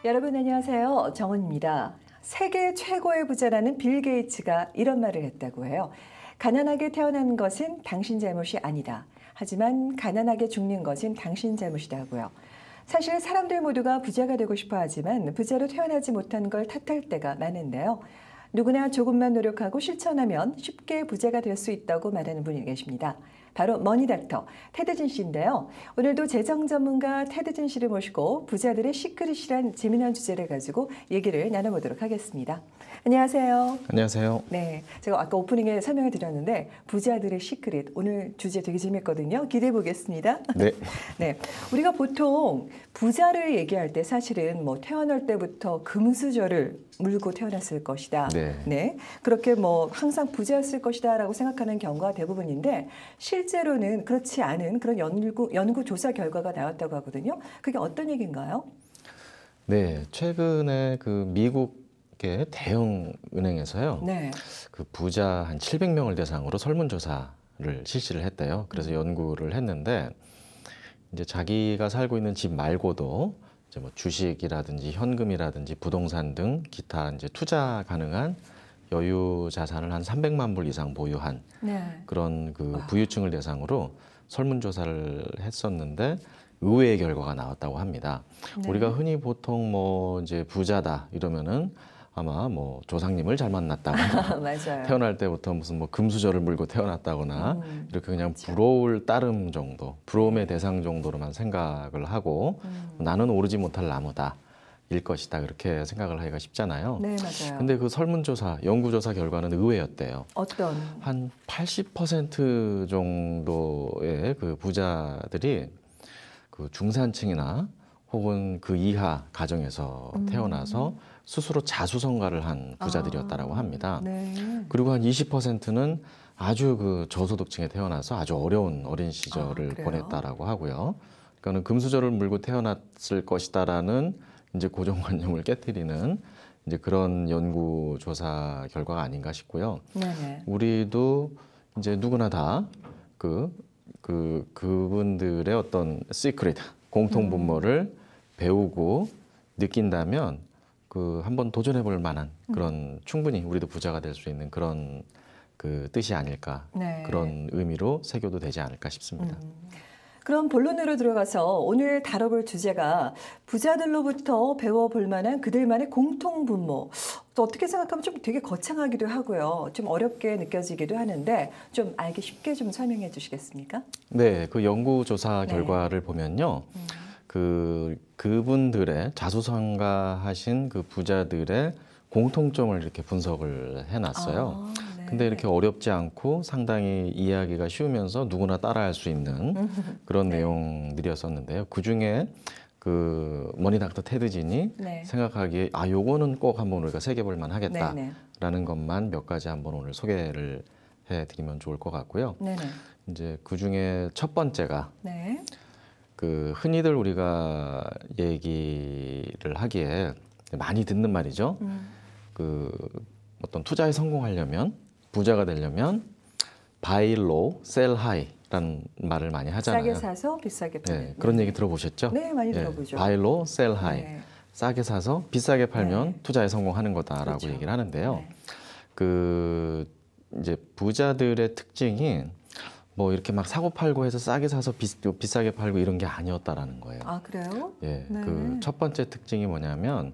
여러분 안녕하세요. 정은입니다. 세계 최고의 부자라는 빌 게이츠가 이런 말을 했다고 해요. 가난하게 태어난 것은 당신 잘못이 아니다. 하지만 가난하게 죽는 것은 당신 잘못이다고요. 사실 사람들 모두가 부자가 되고 싶어 하지만 부자로 태어나지 못한 걸 탓할 때가 많은데요. 누구나 조금만 노력하고 실천하면 쉽게 부자가 될 수 있다고 말하는 분이 계십니다. 바로 머니닥터 테드진 씨인데요. 오늘도 재정 전문가 테드진 씨를 모시고 부자들의 시크릿이란 재미난 주제를 가지고 얘기를 나눠보도록 하겠습니다. 안녕하세요. 안녕하세요. 네, 제가 아까 오프닝에 설명을 드렸는데 부자들의 시크릿 오늘 주제 되게 재밌거든요. 기대해 보겠습니다. 네. 네, 우리가 보통 부자를 얘기할 때 사실은 뭐 태어날 때부터 금수저를 물고 태어났을 것이다. 네. 그렇게 뭐 항상 부자였을 것이다라고 생각하는 경우가 대부분인데 실제로는 그렇지 않은 그런 연구 조사 결과가 나왔다고 하거든요. 그게 어떤 얘기인가요? 네, 최근에 그 미국의 대형 은행에서요. 네. 그 부자 한 700명을 대상으로 설문조사를 실시를 했대요. 그래서 연구를 했는데 이제 자기가 살고 있는 집 말고도 이제 뭐 주식이라든지 현금이라든지 부동산 등 기타 이제 투자 가능한 여유 자산을 한 300만 불 이상 보유한 그런 그 부유층을 대상으로 설문조사를 했었는데 의외의 결과가 나왔다고 합니다. 네. 우리가 흔히 보통 뭐 이제 부자다 이러면은 아마 뭐 조상님을 잘 만났다거나 맞아요. 태어날 때부터 무슨 뭐 금수저를 물고 태어났다거나 이렇게 그냥 부러울 따름 정도, 부러움의 대상 정도로만 생각을 하고 나는 오르지 못할 나무다. 일 것이다 그렇게 생각을 하기가 쉽잖아요. 네, 맞아요. 근데 그 설문조사, 연구조사 결과는 의외였대요. 어떤? 한 80% 정도의 그 부자들이 그 중산층이나 혹은 그 이하 가정에서 태어나서 스스로 자수성가를 한 부자들이었다라고 합니다. 네. 그리고 한 20%는 아주 그 저소득층에 태어나서 아주 어려운 어린 시절을 보냈다라고 하고요. 그러니까는 금수저를 물고 태어났을 것이다라는 이제 고정관념을 깨트리는 이제 그런 연구 조사 결과가 아닌가 싶고요. 네네. 우리도 이제 누구나 다 그분들의 어떤 시크릿 공통 분모를 배우고 느낀다면 그 한번 도전해 볼 만한 그런 충분히 우리도 부자가 될 수 있는 그런 그 뜻이 아닐까. 네. 그런 의미로 새겨도 되지 않을까 싶습니다. 그럼 본론으로 들어가서 오늘 다뤄볼 주제가 부자들로부터 배워볼 만한 그들만의 공통 분모. 또 어떻게 생각하면 좀 되게 거창하기도 하고요. 좀 어렵게 느껴지기도 하는데 좀 알기 쉽게 좀 설명해 주시겠습니까? 네, 그 연구조사 결과를 보면요. 그분들의 자수성가하신 그 부자들의 공통점을 이렇게 분석을 해놨어요. 근데 이렇게 어렵지 않고 상당히 이해하기가 쉬우면서 누구나 따라할 수 있는 그런 내용들이었었는데요. 그중에 그 머니닥터 테드진이 생각하기에 요거는 꼭 한번 우리가 새겨볼 만하겠다라는 것만 몇 가지 한번 오늘 소개를 해드리면 좋을 것 같고요. 이제 그중에 첫 번째가 그 흔히들 우리가 얘기를 하기에 많이 듣는 말이죠. 그 어떤 투자에 성공하려면 부자가 되려면 buy low, sell high라는 말을 많이 하잖아요. 싸게 사서 비싸게 팔는. 네, 그런 얘기 들어보셨죠? 네, 많이 들어보죠. buy low, sell high. 싸게 사서 비싸게 팔면 투자에 성공하는 거다라고 얘기를 하는데요. 그 이제 부자들의 특징이 뭐 이렇게 막 사고 팔고 해서 싸게 사서 비싸게 팔고 이런 게 아니었다라는 거예요. 아, 그래요? 예, 그 첫 번째 특징이 뭐냐면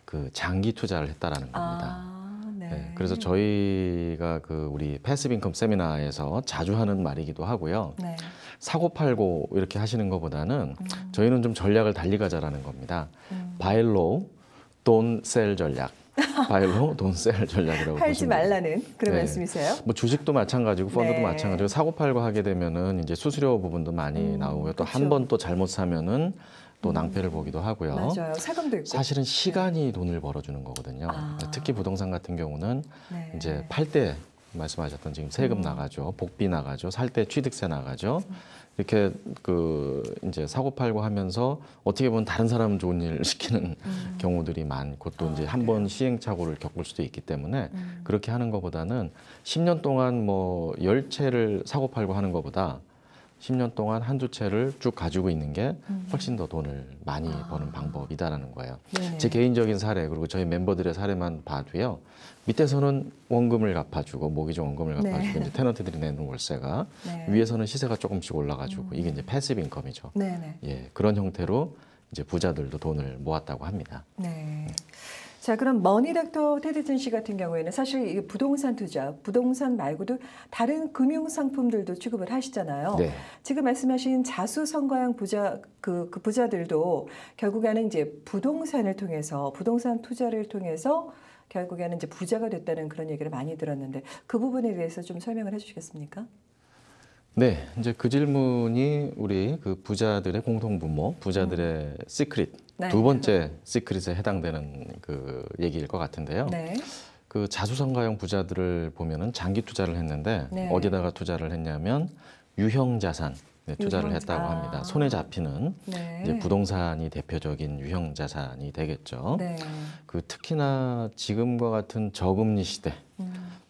그 장기 투자를 했다라는 겁니다. 네, 그래서 저희가 그 우리 패시브 인컴 세미나에서 자주 하는 말이기도 하고요. 사고 팔고 이렇게 하시는 것보다는 저희는 좀 전략을 달리 가자라는 겁니다. buy low, don't sell 전략. buy low, don't sell 전략이라고 팔지 보시면 말라는 그런 말씀이세요? 뭐 주식도 마찬가지고 펀드도 마찬가지고 사고 팔고 하게 되면은 이제 수수료 부분도 많이 나오고요. 또 한 번 또 잘못 사면은 또 낭패를 보기도 하고요. 맞아요. 세금도 있고. 사실은 시간이 돈을 벌어주는 거거든요. 특히 부동산 같은 경우는 이제 팔 때 말씀하셨던 지금 세금 나가죠, 복비 나가죠, 살 때 취득세 나가죠. 이렇게 그 이제 사고 팔고 하면서 어떻게 보면 다른 사람 좋은 일 시키는 경우들이 많고 또 이제 한 번 시행착오를 겪을 수도 있기 때문에 그렇게 하는 것보다는 10년 동안 뭐 10채를 사고 팔고 하는 것보다 10년 동안 한두 채를 쭉 가지고 있는 게 훨씬 더 돈을 많이 버는 방법이다라는 거예요. 네네. 제 개인적인 사례 그리고 저희 멤버들의 사례만 봐도요. 밑에서는 원금을 갚아주고 모기지 원금을 갚아주고 이제 테너트들이 내는 월세가 네. 위에서는 시세가 조금씩 올라가지고 이게 이제 패시브 인컴이죠. 네네. 예, 그런 형태로 이제 부자들도 돈을 모았다고 합니다. 네. 자, 그럼 머니닥터 테드슨 씨 같은 경우에는 사실 이게 부동산 투자, 부동산 말고도 다른 금융 상품들도 취급을 하시잖아요. 네. 지금 말씀하신 자수성가형 부자 그 부자들도 결국에는 이제 부동산을 통해서 부동산 투자를 통해서 결국에는 이제 부자가 됐다는 그런 얘기를 많이 들었는데 그 부분에 대해서 좀 설명을 해주시겠습니까? 네, 이제 그 질문이 우리 그 부자들의 공통분모, 부자들의 시크릿 네. 두 번째 시크릿에 해당되는 그 얘기일 것 같은데요. 네. 그 자수성가형 부자들을 보면은 장기 투자를 했는데 네. 어디다가 투자를 했냐면 유형 자산 투자를 했다고 합니다. 손에 잡히는 네. 이제 부동산이 대표적인 유형 자산이 되겠죠. 네. 그 특히나 지금과 같은 저금리 시대,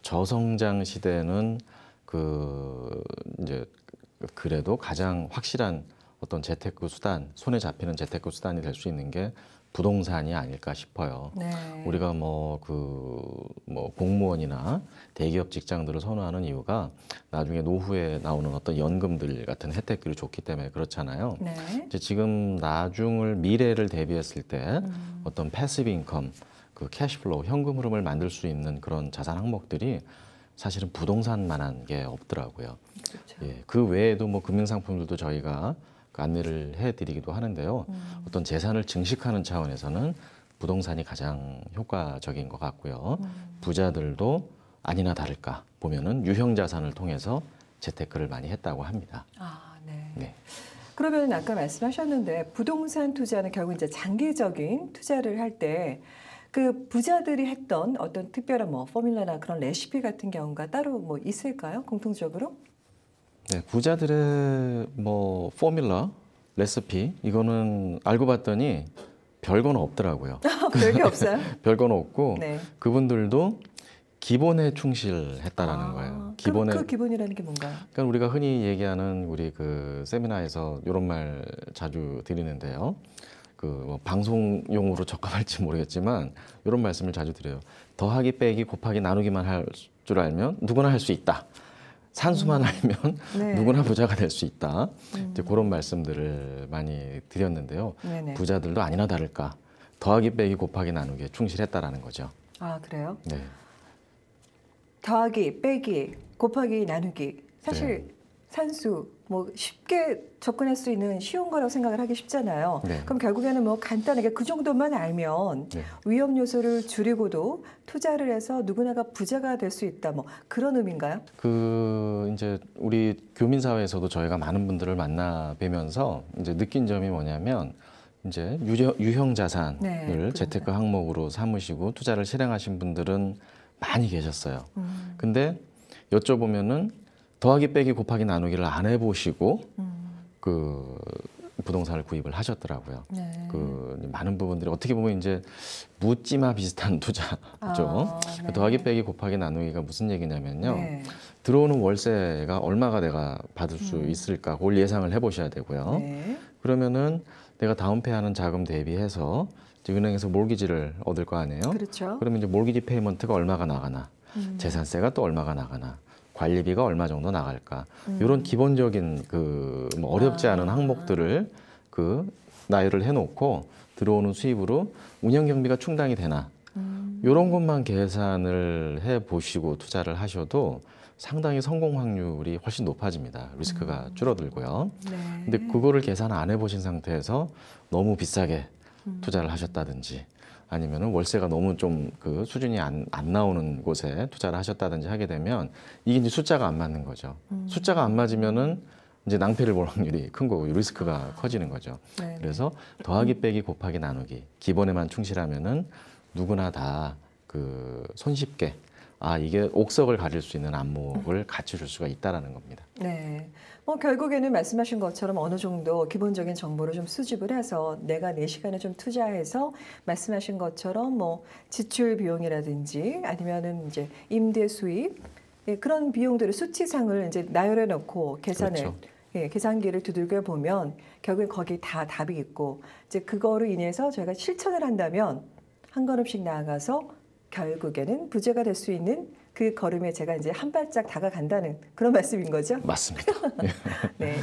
저성장 시대는 그 이제 그래도 가장 확실한 어떤 재테크 수단, 손에 잡히는 재테크 수단이 될 수 있는 게 부동산이 아닐까 싶어요. 네. 우리가 뭐 공무원이나 대기업 직장들을 선호하는 이유가 나중에 노후에 나오는 어떤 연금들 같은 혜택들이 좋기 때문에 그렇잖아요. 네. 이제 지금 나중을 미래를 대비했을 때 어떤 패시브 인컴, 그 캐시플로우, 현금 흐름을 만들 수 있는 그런 자산 항목들이 사실은 부동산만한 게 없더라고요. 그렇죠. 예, 그 외에도 뭐 금융상품들도 저희가 그 안내를 해드리기도 하는데요. 어떤 재산을 증식하는 차원에서는 부동산이 가장 효과적인 것 같고요. 부자들도 아니나 다를까 보면은 유형 자산을 통해서 재테크를 많이 했다고 합니다. 아, 네. 네. 그러면 아까 말씀하셨는데 부동산 투자는 결국 이제 장기적인 투자를 할 때 그 부자들이 했던 어떤 특별한 뭐 포뮬러나 그런 레시피 같은 경우가 따로 뭐 있을까요? 공통적으로? 네, 부자들의 뭐 포뮬러, 레시피 이거는 알고 봤더니 별건 없더라고요. 별게 없어요? 별건 없고 네. 그분들도 기본에 충실했다라는 거예요. 기본에 그 기본이라는 게 뭔가요? 그러니까 우리가 흔히 얘기하는 우리 그 세미나에서 이런 말 자주 드리는데요. 그뭐 방송용으로 적합할지 모르겠지만 이런 말씀을 자주 드려요. 더하기 빼기 곱하기 나누기만 할 줄 알면 누구나 할 수 있다. 산수만 알면 네. 누구나 부자가 될 수 있다. 이제 그런 말씀들을 많이 드렸는데요. 네네. 부자들도 아니나 다를까 더하기 빼기 곱하기 나누기에 충실했다라는 거죠. 아, 그래요? 네. 더하기, 빼기, 곱하기, 나누기. 사실 네. 산수 뭐 쉽게 접근할 수 있는 쉬운 거라고 생각을 하기 쉽잖아요. 네. 그럼 결국에는 뭐 간단하게 그 정도만 알면 네. 위험 요소를 줄이고도 투자를 해서 누구나가 부자가 될 수 있다. 뭐 그런 의미인가요? 그 이제 우리 교민 사회에서도 저희가 많은 분들을 만나 뵈면서 이제 느낀 점이 뭐냐면 이제 유형 자산을 네, 재테크 항목으로 삼으시고 투자를 실행하신 분들은 많이 계셨어요. 근데 여쭤보면은 더하기 빼기 곱하기 나누기를 안 해보시고 그 부동산을 구입을 하셨더라고요. 네. 그 많은 부분들이 어떻게 보면 이제 묻지마 비슷한 투자죠. 아, 네. 더하기 빼기 곱하기 나누기가 무슨 얘기냐면요. 네. 들어오는 월세가 얼마가 내가 받을 수 있을까 그걸 예상을 해보셔야 되고요. 네. 그러면은 내가 다운페이하는 자금 대비해서 이제 은행에서 몰기지를 얻을 거 아니에요. 그렇죠. 그러면 이제 몰기지 페이먼트가 얼마가 나가나, 재산세가 또 얼마가 나가나, 관리비가 얼마 정도 나갈까, 이런 기본적인 그 뭐 어렵지 않은 항목들을 그 나열을 해놓고 들어오는 수입으로 운영 경비가 충당이 되나, 이런 것만 계산을 해 보시고 투자를 하셔도 상당히 성공 확률이 훨씬 높아집니다. 리스크가 줄어들고요. 네. 근데 그거를 계산 안 해보신 상태에서 너무 비싸게 투자를 하셨다든지 아니면은 월세가 너무 좀 그 수준이 안 나오는 곳에 투자를 하셨다든지 하게 되면 이게 이제 숫자가 안 맞는 거죠. 숫자가 안 맞으면은 이제 낭패를 볼 확률이 큰 거고 리스크가 커지는 거죠. 네. 그래서 더하기 빼기 곱하기 나누기 기본에만 충실하면은 누구나 다 그 손쉽게 아 이게 옥석을 가릴 수 있는 안목을 갖춰줄 수가 있다라는 겁니다. 네. 뭐 결국에는 말씀하신 것처럼 어느 정도 기본적인 정보를 좀 수집을 해서 내가 내 시간을 좀 투자해서 말씀하신 것처럼 뭐 지출 비용이라든지 아니면은 이제 임대 수입 예, 그런 비용들을 수치상을 이제 나열해 놓고 계산을 그렇죠. 예, 계산기를 두들겨 보면 결국엔 거기 다 답이 있고 이제 그거로 인해서 저희가 실천을 한다면 한 걸음씩 나아가서 결국에는 부자가 될 수 있는 그 걸음에 제가 이제 한 발짝 다가간다는 그런 말씀인 거죠. 맞습니다. 네.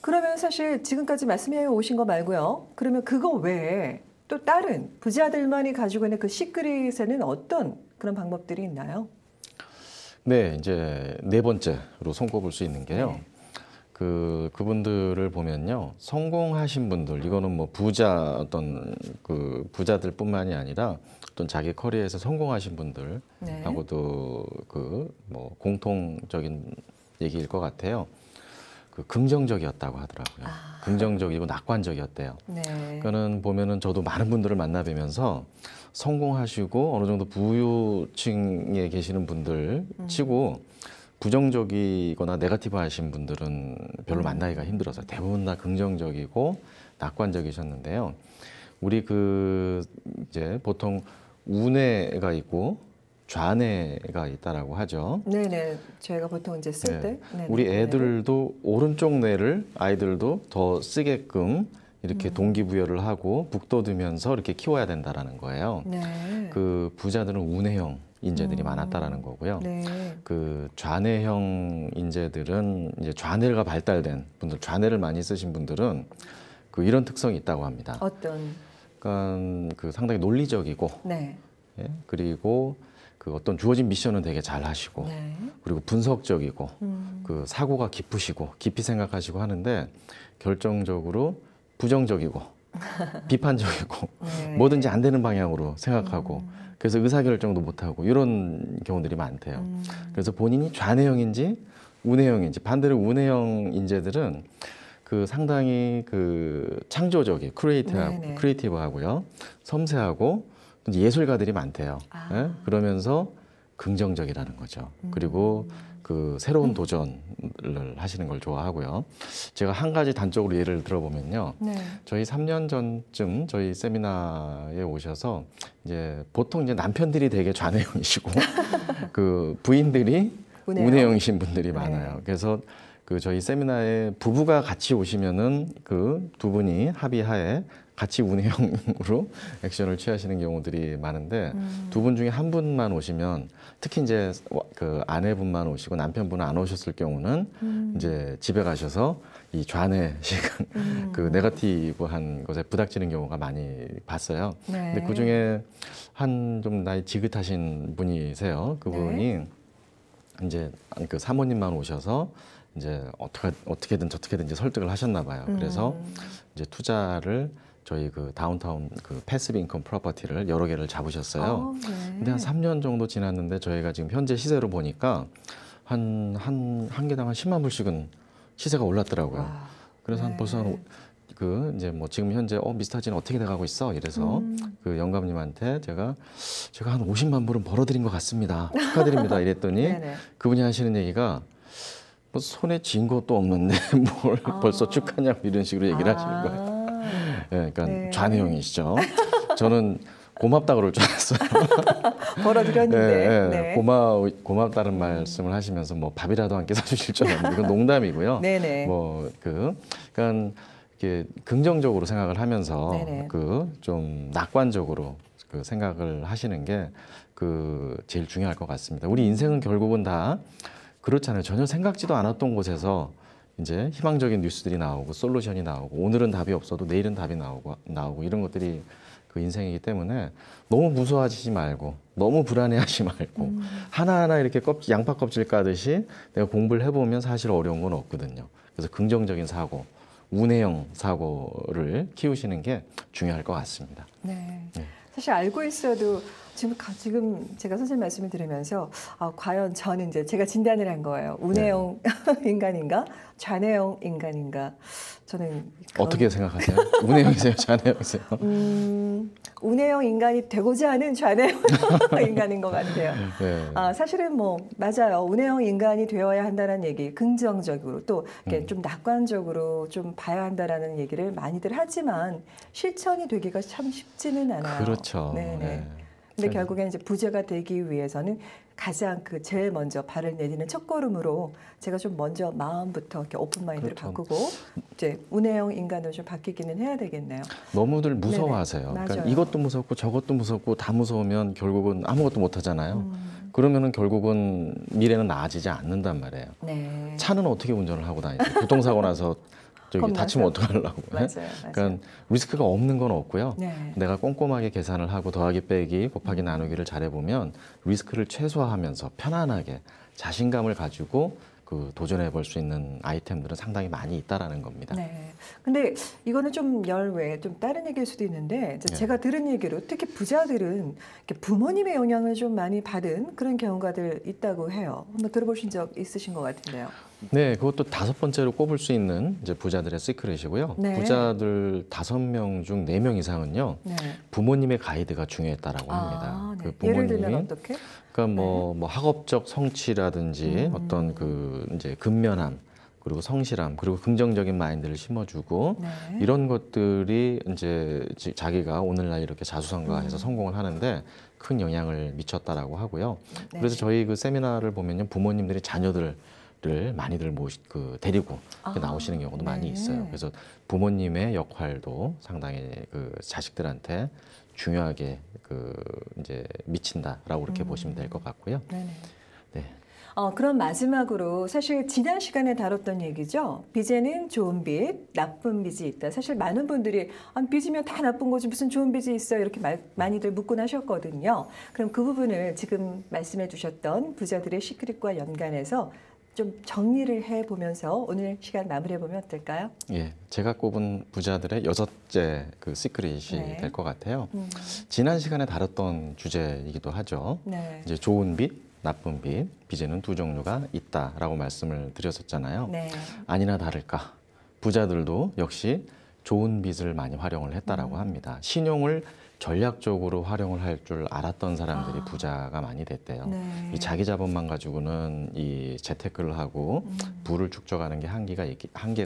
그러면 사실 지금까지 말씀해 오신 거 말고요. 그러면 그거 외에 또 다른 부자들만이 가지고 있는 그 시크릿에는 어떤 그런 방법들이 있나요? 네, 이제 네 번째로 손꼽을 수 있는 게요. 네. 그분들을 보면요, 성공하신 분들, 이거는 뭐 부자 어떤 그 부자들뿐만이 아니라 어떤 자기 커리어에서 성공하신 분들하고도 그 뭐 공통적인 얘기일 것 같아요. 그 긍정적이었다고 하더라고요. 긍정적이고 낙관적이었대요. 네. 그거는 보면은 저도 많은 분들을 만나뵈면서 성공하시고 어느 정도 부유층에 계시는 분들 치고 부정적이거나 네거티브 하신 분들은 별로 만나기가 힘들어서 대부분 다 긍정적이고 낙관적이셨는데요. 우리 이제 보통 우뇌가 있고 좌뇌가 있다라고 하죠. 네네. 저희가 보통 이제 쓸 네. 때. 네네. 우리 애들도 오른쪽 뇌를 아이들도 더 쓰게끔 이렇게 동기부여를 하고 북돋으면서 이렇게 키워야 된다라는 거예요. 네. 그 부자들은 우뇌형 인재들이 많았다라는 거고요. 네. 그 좌뇌형 인재들은 이제 좌뇌가 발달된 분들, 좌뇌를 많이 쓰신 분들은 그 이런 특성이 있다고 합니다. 어떤? 그러니까 그 상당히 논리적이고, 네. 예? 그리고 그 어떤 주어진 미션은 되게 잘 하시고, 네. 그리고 분석적이고, 그 사고가 깊으시고, 깊이 생각하시고 하는데 결정적으로 부정적이고, 비판적이고, 네. 뭐든지 안 되는 방향으로 생각하고, 그래서 의사결정도 못하고 이런 경우들이 많대요. 그래서 본인이 좌뇌형인지 우뇌형인지, 반대로 우뇌형 인재들은 그 상당히 그 창조적이 네네. 크리에이티브하고요, 섬세하고 이제 예술가들이 많대요. 예? 그러면서 긍정적이라는 거죠. 그리고 그 새로운 도전을 하시는 걸 좋아하고요. 제가 한 가지 단적으로 예를 들어보면요. 네. 저희 3년 전쯤 저희 세미나에 오셔서 이제 보통 이제 남편들이 되게 좌뇌형이시고 그 부인들이 우뇌형. 우뇌형이신 분들이 네. 많아요. 그래서 그 저희 세미나에 부부가 같이 오시면은 그 두 분이 합의하에 같이 우뇌형으로 액션을 취하시는 경우들이 많은데 두 분 중에 한 분만 오시면, 특히 이제 그 아내분만 오시고 남편분은 안 오셨을 경우는 이제 집에 가셔서 이 좌뇌식 그 네거티브한 것에 부닥치는 경우가 많이 봤어요. 네. 근데 그 중에 한 좀 나이 지긋하신 분이세요. 그분이 이제 그 사모님만 오셔서 이제 어떻게든 저떻게든지 설득을 하셨나 봐요. 그래서 이제 투자를 저희 그 다운타운 그 패시브 인컴 프로퍼티를 여러 개를 잡으셨어요. 네. 근데 한 3년 정도 지났는데 저희가 지금 현재 시세로 보니까 한 개당 한 10만 불씩은 시세가 올랐더라고요. 와. 그래서 한 네. 벌써 그 이제 뭐 지금 현재 미스터지는 어떻게 돼가고 있어? 이래서 그 영감님한테 제가 한 50만 불은 벌어들인 것 같습니다. 축하드립니다. 이랬더니 네네. 그분이 하시는 얘기가 뭐 손에 쥔 것도 없는데 뭘 벌써 축하냐고 이런 식으로 얘기를 하시는 거예요. 네, 그러니까 네. 좌뇌형이시죠. 저는 고맙다 그럴 줄 알았어요. 벌어들였는데. 네, 고맙다는 말씀을 하시면서 뭐 밥이라도 한 끼 사주실 줄 알았는데 이건 농담이고요. 네네. 그러니까 이렇게 긍정적으로 생각을 하면서 네네. 그 좀 낙관적으로 그 생각을 하시는 게 그 제일 중요할 것 같습니다. 우리 인생은 결국은 다 그렇잖아요. 전혀 생각지도 않았던 곳에서 이제 희망적인 뉴스들이 나오고 솔루션이 나오고, 오늘은 답이 없어도 내일은 답이 나오고 이런 것들이 그 인생이기 때문에 너무 무서워하지 말고, 너무 불안해하지 말고 하나하나 이렇게 양파 껍질 까듯이 내가 공부를 해보면 사실 어려운 건 없거든요. 그래서 긍정적인 사고, 우뇌형 사고를 키우시는 게 중요할 것 같습니다. 네. 네. 사실 알고 있어도 지금 제가 선생님 말씀을 들으면서 과연 저는 이제 제가 진단을 한 거예요. 우뇌형 인간인가 좌뇌형 인간인가. 저는 어떻게 생각하세요? 우뇌형이세요? 좌뇌형이세요? 우뇌형 인간이 되고자 하는 좌뇌형 인간인 것 같아요. 네. 사실은 뭐 맞아요. 우뇌형 인간이 되어야 한다는 얘기, 긍정적으로 또 이렇게 좀 낙관적으로 좀 봐야 한다라는 얘기를 많이들 하지만 실천이 되기가 참 쉽지는 않아요. 그렇죠. 네네. 네. 근데 결국엔 이제 부자가 되기 위해서는 가장 그 제일 먼저 발을 내디는 첫걸음으로 제가 좀 먼저 마음부터 이렇게 오픈 마인드를 그렇죠. 바꾸고 이제 운해형 인간으로 좀 바뀌기는 해야 되겠네요. 너무들 무서워하세요. 네네, 그러니까 맞아요. 이것도 무섭고 저것도 무섭고 다 무서우면 결국은 아무것도 못 하잖아요. 그러면은 결국은 미래는 나아지지 않는단 말이에요. 네. 차는 어떻게 운전을 하고 다니지? 교통사고 나서 저기 겁나서. 다치면 어떡하려고. 맞아요. 그러니까 리스크가 없는 건 없고요. 네. 내가 꼼꼼하게 계산을 하고 더하기 빼기 곱하기 나누기를 잘해보면 리스크를 최소화하면서 편안하게 자신감을 가지고 그 도전해 볼 수 있는 아이템들은 상당히 많이 있다라는 겁니다. 네. 근데 이거는 좀 열외, 좀 다른 얘기일 수도 있는데 이제 네. 제가 들은 얘기로 특히 부자들은 이렇게 부모님의 영향을 좀 많이 받은 그런 경우가들 있다고 해요. 한번 들어보신 적 있으신 것 같은데요. 네, 그것도 5번째로 꼽을 수 있는 이제 부자들의 시크릿이고요. 네. 부자들 5명 중 4명 이상은요. 네. 부모님의 가이드가 중요했다라고 합니다. 아, 네. 그 예를 들면 부모님이 어떻게? 그러니까 뭐 학업적 성취라든지 어떤 그 이제 근면함 그리고 성실함 그리고 긍정적인 마인드를 심어주고 네. 이런 것들이 이제 자기가 오늘날 이렇게 자수성가해서 성공을 하는데 큰 영향을 미쳤다라고 하고요. 네. 그래서 저희 그 세미나를 보면요 부모님들이 자녀들을 많이들 데리고 이렇게 나오시는 경우도 많이 네. 있어요. 그래서 부모님의 역할도 상당히 그 자식들한테 중요하게 그 이제 미친다라고 그렇게 보시면 될 것 같고요. 네네. 네. 그럼 마지막으로 사실 지난 시간에 다뤘던 얘기죠. 빚에는 좋은 빚, 나쁜 빚이 있다. 사실 많은 분들이 빚이면 다 나쁜 거지 무슨 좋은 빚이 있어 이렇게 많이들 묻곤 하셨거든요. 그럼 그 부분을 지금 말씀해 주셨던 부자들의 시크릿과 연관해서 좀 정리를 해보면서 오늘 시간 마무리해보면 어떨까요? 예, 제가 꼽은 부자들의 6째 그 시크릿이 네. 될 것 같아요. 지난 시간에 다뤘던 주제이기도 하죠. 네. 이제 좋은 빚, 나쁜 빚, 빚에는 2종류가 있다라고 말씀을 드렸었잖아요. 네. 아니나 다를까 부자들도 역시 좋은 빚을 많이 활용을 했다라고 합니다. 신용을 전략적으로 활용을 할 줄 알았던 사람들이 부자가 많이 됐대요. 네. 이 자기 자본만 가지고는 이 재테크를 하고 부를 축적하는 게 한계가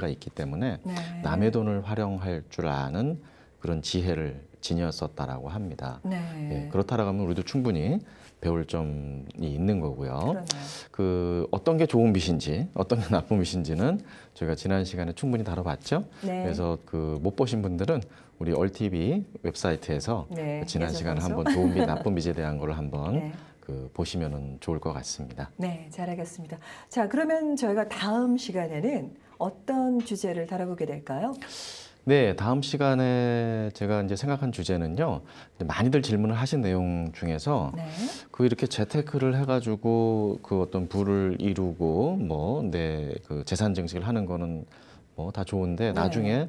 있기 때문에 네. 남의 돈을 활용할 줄 아는 그런 지혜를 지녔었다라고 합니다. 네. 예, 그렇다라고 하면 우리도 충분히 배울 점이 있는 거고요. 그러네요. 그 어떤 게 좋은 빚인지 어떤 게 나쁜 빚인지는 저희가 지난 시간에 충분히 다뤄봤죠. 네. 그래서 그 못 보신 분들은 우리 얼티비 웹사이트에서 네, 지난 예전 시간에 방송. 한번 좋은 빚, 나쁜 빚에 대한 걸 한번 네. 그 보시면은 좋을 것 같습니다. 네, 잘하겠습니다. 자, 그러면 저희가 다음 시간에는 어떤 주제를 다뤄보게 될까요? 네, 다음 시간에 제가 이제 생각한 주제는요. 많이들 질문을 하신 내용 중에서 네. 그 이렇게 재테크를 해가지고 그 어떤 부를 이루고 뭐 내 그 재산 증식을 하는 거는 뭐 다 좋은데 나중에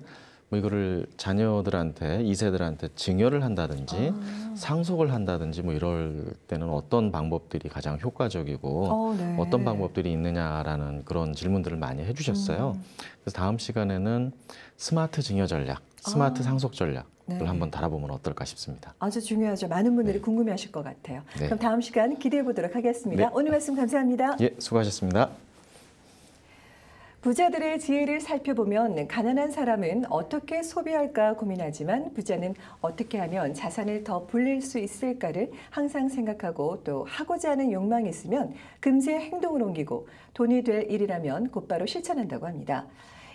뭐 이거를 자녀들한테 2세들한테 증여를 한다든지 상속을 한다든지 뭐 이럴 때는 어떤 방법들이 가장 효과적이고 네. 어떤 방법들이 있느냐라는 그런 질문들을 많이 해주셨어요. 그래서 다음 시간에는 스마트 증여 전략, 스마트 상속 전략을 네. 한번 다뤄보면 어떨까 싶습니다. 아주 중요하죠. 많은 분들이 네. 궁금해하실 것 같아요. 네. 그럼 다음 시간 기대해 보도록 하겠습니다. 네. 오늘 말씀 감사합니다. 예, 수고하셨습니다. 부자들의 지혜를 살펴보면 가난한 사람은 어떻게 소비할까 고민하지만 부자는 어떻게 하면 자산을 더 불릴 수 있을까를 항상 생각하고 또 하고자 하는 욕망이 있으면 금세 행동을 옮기고 돈이 될 일이라면 곧바로 실천한다고 합니다.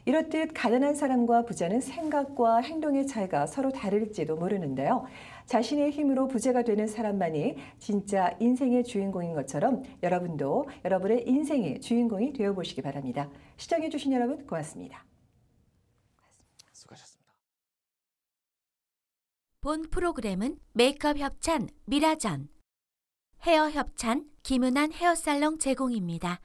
이렇듯 가난한 사람과 부자는 생각과 행동의 차이가 서로 다를지도 모르는데요. 자신의 힘으로 부자가 되는 사람만이 진짜 인생의 주인공인 것처럼 여러분도 여러분의 인생의 주인공이 되어보시기 바랍니다. 시청해주신 여러분 고맙습니다. 수고하셨습니다. 본 프로그램은 메이크업 협찬 미라전, 헤어 협찬 김은한 헤어살롱 제공입니다.